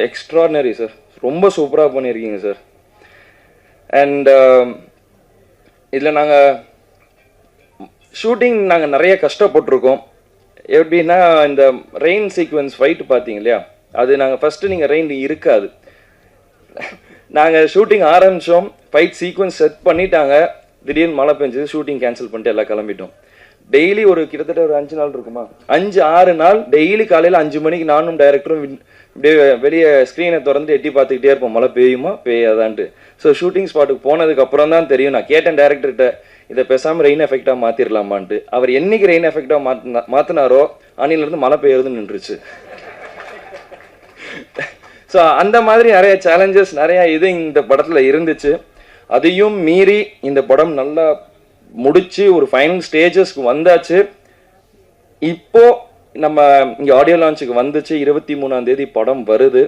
Extraordinary sir, ரொம்ப சூப்பராக பண்ணியிருக்கீங்க சார். அண்ட் இதில் நாங்கள் ஷூட்டிங் நாங்கள் நிறைய கஷ்டப்பட்டிருக்கோம். எப்படின்னா இந்த ரெயின் சீக்வன்ஸ் ஃபைட்டு பார்த்தீங்க இல்லையா, அது நாங்கள் ஃபஸ்ட்டு நீங்கள் ரெயின் இருக்காது, நாங்கள் ஷூட்டிங் ஆரம்பித்தோம், ஃபைட் சீக்வன்ஸ் செட் பண்ணிட்டாங்க, திடீர்னு மழை பெஞ்சது, ஷூட்டிங் கேன்சல் பண்ணிட்டு எல்லாம் கிளம்பிட்டோம். டெய்லி ஒரு கிட்டத்தட்ட ஒரு 5 நாள் இருக்குமா, 5-6 நாள் டெய்லி காலையில் 5 மணிக்கு நானும் டைரக்டரும் இப்படியே வெளியே ஸ்க்ரீனை திறந்து எட்டி பார்த்துக்கிட்டே இருப்போம், மழை பெய்யுமா பெய்யாதான்ட்டு. ஸோ ஷூட்டிங் ஸ்பாட்டுக்கு போனதுக்கு அப்புறம் தான் தெரியும், நான் கேட்டேன் டேரக்டர்கிட்ட, இதை பேசாமல் ரெயின் எஃபெக்டாக மாற்றிடலாமான்ட்டு. அவர் என்னைக்கு ரெயின் எஃபெக்டாக மாற்றினாரோ அன்னிலிருந்து மழை பெய்யறது நின்றுச்சு. ஸோ அந்த மாதிரி நிறைய சேலஞ்சஸ் நிறைய இது இந்த படத்தில் இருந்துச்சு. அதையும் மீறி இந்த படம் நல்லா முடிச்சு ஒரு ஃபைனல் ஸ்டேஜஸ்க்கு வந்தாச்சு. இப்போ நம்ம இங்கே ஆடியோ லான்ச்சுக்கு வந்துச்சு, 23ஆம் தேதி படம் வருது.